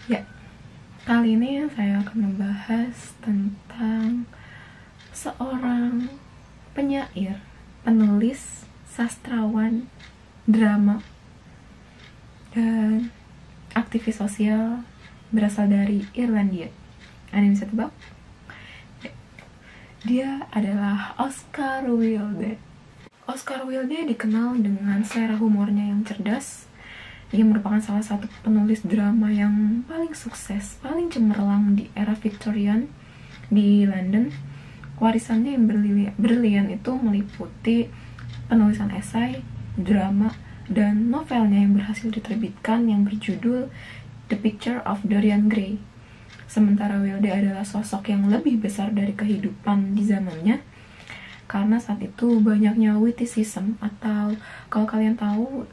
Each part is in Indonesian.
Ya, kali ini saya akan membahas tentang seorang penyair, penulis, sastrawan, drama, dan aktivis sosial berasal dari Irlandia. Ada yang bisa tebak? Dia adalah Oscar Wilde. Oscar Wilde dikenal dengan selera humornya yang cerdas. Ia merupakan salah satu penulis drama yang paling sukses, paling cemerlang di era Victorian di London. Warisannya yang brilian itu meliputi penulisan esai, drama, dan novelnya yang berhasil diterbitkan yang berjudul The Picture of Dorian Gray. Sementara Wilde adalah sosok yang lebih besar dari kehidupan di zamannya, karena saat itu banyaknya witticism, atau kalau kalian tahu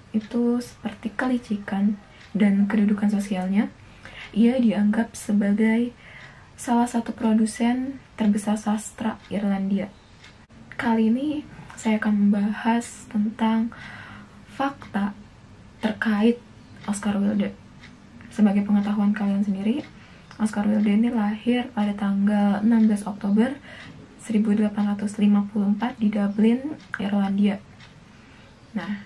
itu seperti kelicikan dan kedudukan sosialnya. Ia dianggap sebagai salah satu produsen terbesar sastra Irlandia. Kali ini saya akan membahas tentang fakta terkait Oscar Wilde. Sebagai pengetahuan kalian sendiri, Oscar Wilde ini lahir pada tanggal 16 Oktober 1854 di Dublin, Irlandia. Nah,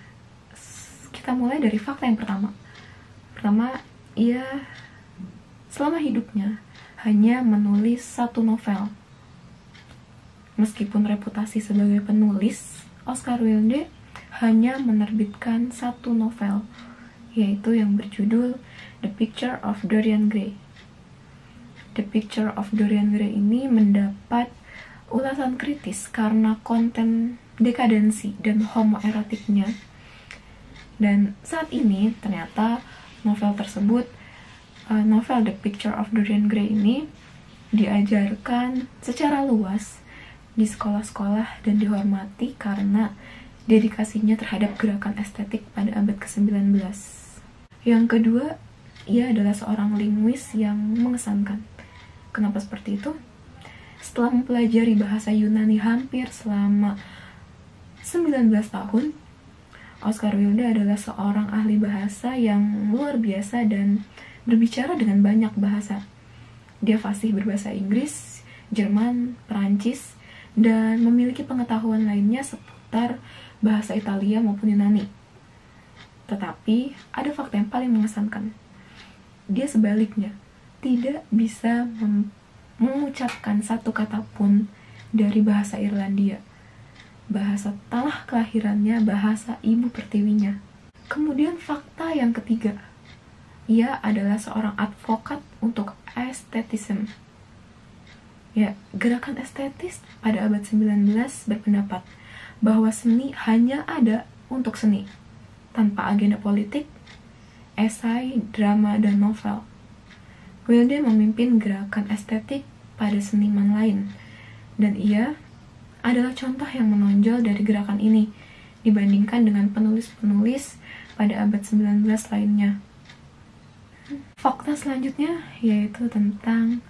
kita mulai dari fakta yang pertama. Ia selama hidupnya hanya menulis satu novel. Meskipun reputasi sebagai penulis, Oscar Wilde hanya menerbitkan satu novel, yaitu yang berjudul The Picture of Dorian Gray. The Picture of Dorian Gray ini mendapat ulasan kritis karena konten dekadensi dan homoerotiknya. Dan saat ini ternyata novel tersebut, novel The Picture of Dorian Gray ini diajarkan secara luas di sekolah-sekolah dan dihormati karena dedikasinya terhadap gerakan estetik pada abad ke-19. Yang kedua, ia adalah seorang linguis yang mengesankan. Kenapa seperti itu? Setelah mempelajari bahasa Yunani hampir selama 19 tahun, Oscar Wilde adalah seorang ahli bahasa yang luar biasa dan berbicara dengan banyak bahasa. Dia fasih berbahasa Inggris, Jerman, Perancis, dan memiliki pengetahuan lainnya seputar bahasa Italia maupun Yunani. Tetapi, ada fakta yang paling mengesankan. Dia sebaliknya tidak bisa mengucapkan satu kata pun dari bahasa Irlandia, bahasa tanah kelahirannya, bahasa ibu pertiwinya. Kemudian fakta yang ketiga, ia adalah seorang advokat untuk estetisme. Ya, gerakan estetis pada abad 19 berpendapat bahwa seni hanya ada untuk seni, tanpa agenda politik, esai, drama, dan novel. Wilde memimpin gerakan estetik pada seniman lain, dan ia adalah contoh yang menonjol dari gerakan ini dibandingkan dengan penulis-penulis pada abad 19 lainnya. Fakta selanjutnya yaitu tentang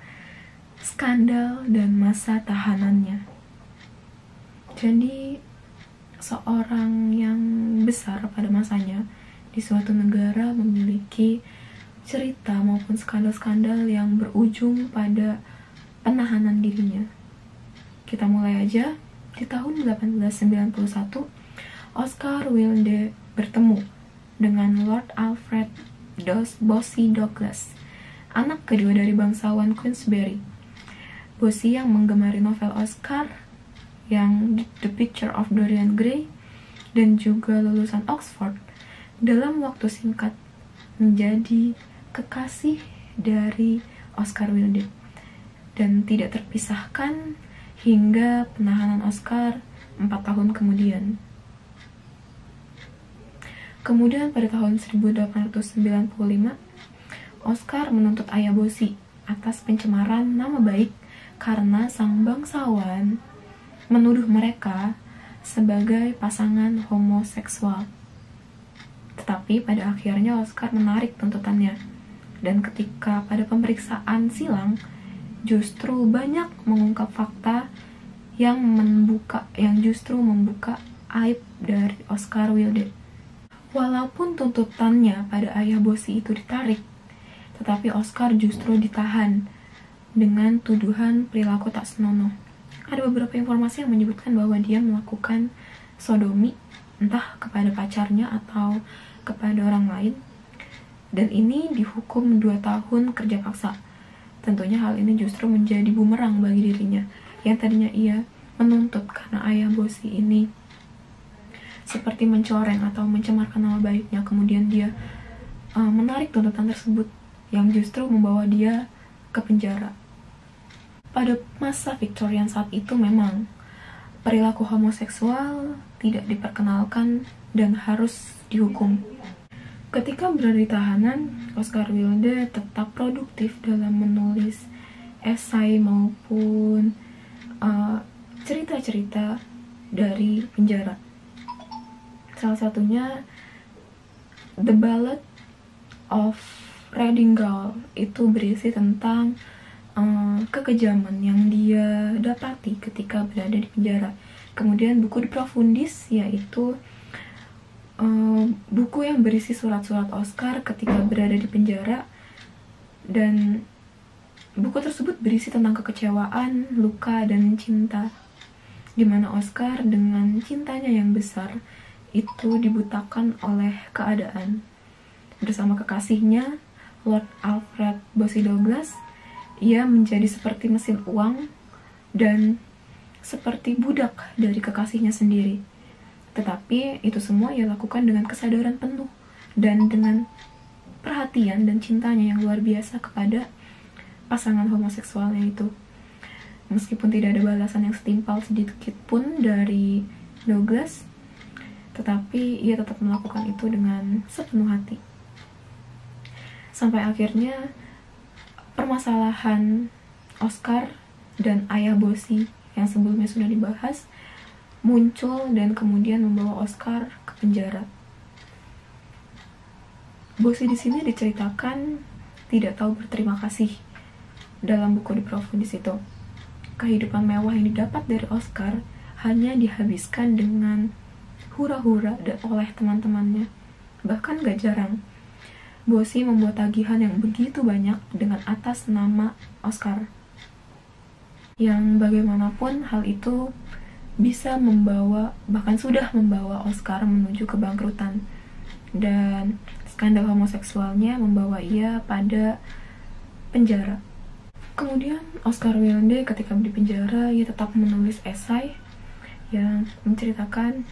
skandal dan masa tahanannya. Jadi, seorang yang besar pada masanya di suatu negara memiliki cerita maupun skandal-skandal yang berujung pada penahanan dirinya. Kita mulai aja. Di tahun 1891, Oscar Wilde bertemu dengan Lord Alfred Bossy Douglas, anak kedua dari bangsawan Queensberry. Bossy yang menggemari novel Oscar yang The Picture of Dorian Gray dan juga lulusan Oxford, dalam waktu singkat menjadi kekasih dari Oscar Wilde dan tidak terpisahkan hingga penahanan Oscar 4 tahun kemudian. Kemudian pada tahun 1895, Oscar menuntut ayah Bossy atas pencemaran nama baik karena sang bangsawan menuduh mereka sebagai pasangan homoseksual. Tetapi pada akhirnya Oscar menarik tuntutannya, dan ketika pada pemeriksaan silang justru banyak mengungkap fakta yang justru membuka aib dari Oscar Wilde. Walaupun tuntutannya pada ayah Bossy itu ditarik, tetapi Oscar justru ditahan dengan tuduhan perilaku tak senonoh. Ada beberapa informasi yang menyebutkan bahwa dia melakukan sodomi, entah kepada pacarnya atau kepada orang lain, dan ini dihukum 2 tahun kerja paksa. Tentunya hal ini justru menjadi bumerang bagi dirinya, yang tadinya ia menuntut karena ayah Bosi ini seperti mencoreng atau mencemarkan nama baiknya. Kemudian dia menarik tuntutan tersebut yang justru membawa dia ke penjara. Pada masa Victorian saat itu memang perilaku homoseksual tidak diperkenalkan dan harus dihukum. Ketika berada di tahanan, Oscar Wilde tetap produktif dalam menulis esai maupun cerita-cerita dari penjara. Salah satunya The Ballad of Reading Gaol itu berisi tentang kekejaman yang dia dapati ketika berada di penjara. Kemudian buku De Profundis, yaitu buku yang berisi surat-surat Oscar ketika berada di penjara, dan buku tersebut berisi tentang kekecewaan, luka, dan cinta, di mana Oscar dengan cintanya yang besar itu dibutakan oleh keadaan. Bersama kekasihnya, Lord Alfred Bossy Douglas, ia menjadi seperti mesin uang dan seperti budak dari kekasihnya sendiri. Tetapi itu semua ia lakukan dengan kesadaran penuh dan dengan perhatian dan cintanya yang luar biasa kepada pasangan homoseksualnya itu. Meskipun tidak ada balasan yang setimpal sedikit pun dari Douglas, tetapi ia tetap melakukan itu dengan sepenuh hati. Sampai akhirnya permasalahan Oscar dan ayah Bossy yang sebelumnya sudah dibahas muncul dan kemudian membawa Oscar ke penjara. Bossy di sini diceritakan tidak tahu berterima kasih dalam buku De Profundis itu. Kehidupan mewah yang didapat dari Oscar hanya dihabiskan dengan hura-hura dan oleh teman-temannya. Bahkan gak jarang Bossy membuat tagihan yang begitu banyak dengan atas nama Oscar, yang bagaimanapun hal itu bisa membawa, bahkan sudah membawa Oscar menuju kebangkrutan, dan skandal homoseksualnya membawa ia pada penjara. Kemudian Oscar Wilde ketika di penjara, ia tetap menulis esai yang menceritakan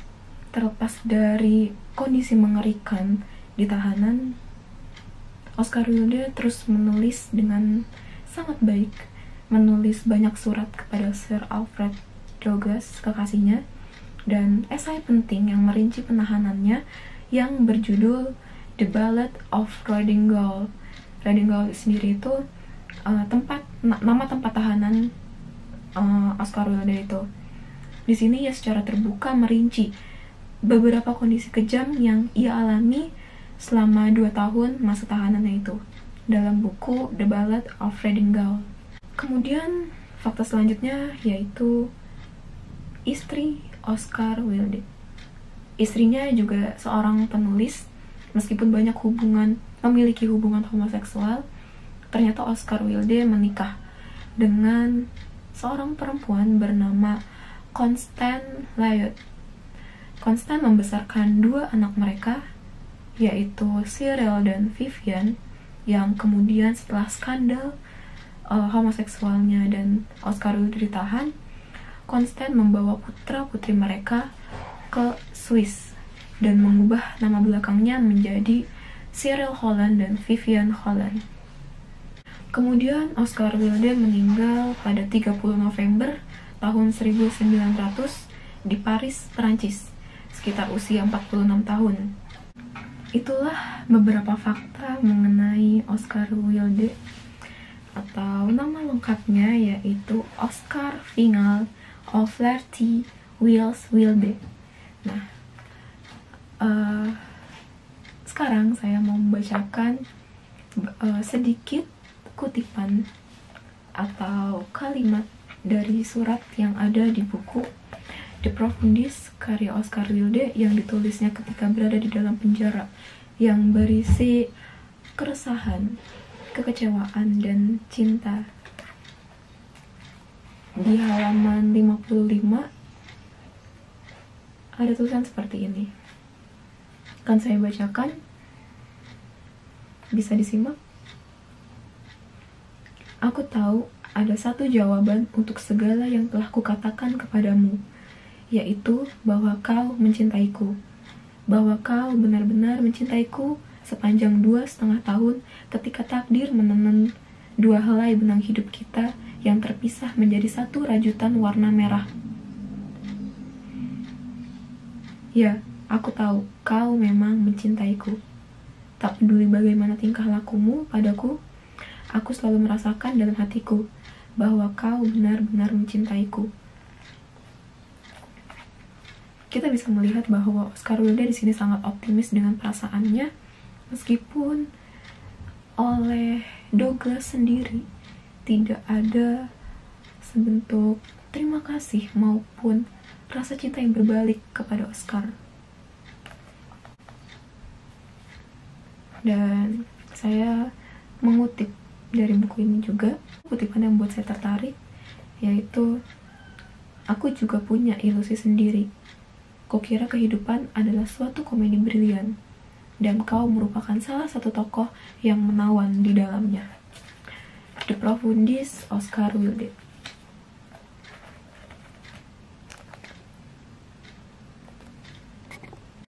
terlepas dari kondisi mengerikan di tahanan, Oscar Wilde terus menulis dengan sangat baik, menulis banyak surat kepada Sir Alfred Douglas, kekasihnya, dan esai penting yang merinci penahanannya yang berjudul The Ballad of Reading Gaol. Reading Gaol sendiri itu nama tempat tahanan Oscar Wilde itu. Di sini ia secara terbuka merinci beberapa kondisi kejam yang ia alami selama 2 tahun masa tahanannya itu dalam buku The Ballad of Reading Gaol. Kemudian fakta selanjutnya yaitu istri Oscar Wilde. Istrinya juga seorang penulis. Meskipun banyak memiliki hubungan homoseksual, ternyata Oscar Wilde menikah dengan seorang perempuan bernama Constance Lyot. Constance membesarkan 2 anak mereka, yaitu Cyril dan Vivian, yang kemudian setelah skandal homoseksualnya dan Oscar Wilde ditahan, Constance membawa putra-putri mereka ke Swiss dan mengubah nama belakangnya menjadi Cyril Holland dan Vivian Holland. Kemudian Oscar Wilde meninggal pada 30 November tahun 1900 di Paris, Perancis, sekitar usia 46 tahun. Itulah beberapa fakta mengenai Oscar Wilde, atau nama lengkapnya yaitu Oscar Vingal O'Flaherty Wills Wilde. Nah, sekarang saya mau membacakan sedikit kutipan atau kalimat dari surat yang ada di buku De Profundis karya Oscar Wilde yang ditulisnya ketika berada di dalam penjara, yang berisi keresahan kekecewaan, dan cinta. Di halaman 55 ada tulisan seperti ini. Akan saya bacakan. Bisa disimak. Aku tahu ada satu jawaban untuk segala yang telah kukatakan kepadamu, yaitu bahwa kau mencintaiku. Bahwa kau benar-benar mencintaiku sepanjang 2,5 tahun ketika takdir menenun 2 helai benang hidup kita yang terpisah menjadi satu rajutan warna merah. Ya, aku tahu kau memang mencintaiku. Tak peduli bagaimana tingkah lakumu padaku, aku selalu merasakan dalam hatiku bahwa kau benar-benar mencintaiku. Kita bisa melihat bahwa Oscar Wilde di sini sangat optimis dengan perasaannya, meskipun oleh Douglas sendiri tidak ada sebentuk terima kasih maupun rasa cinta yang berbalik kepada Oscar. Dan saya mengutip dari buku ini juga, kutipan yang membuat saya tertarik, yaitu, aku juga punya ilusi sendiri. Kukira kehidupan adalah suatu komedi brilian, dan kau merupakan salah satu tokoh yang menawan di dalamnya. The Profundis, Oscar Wilde.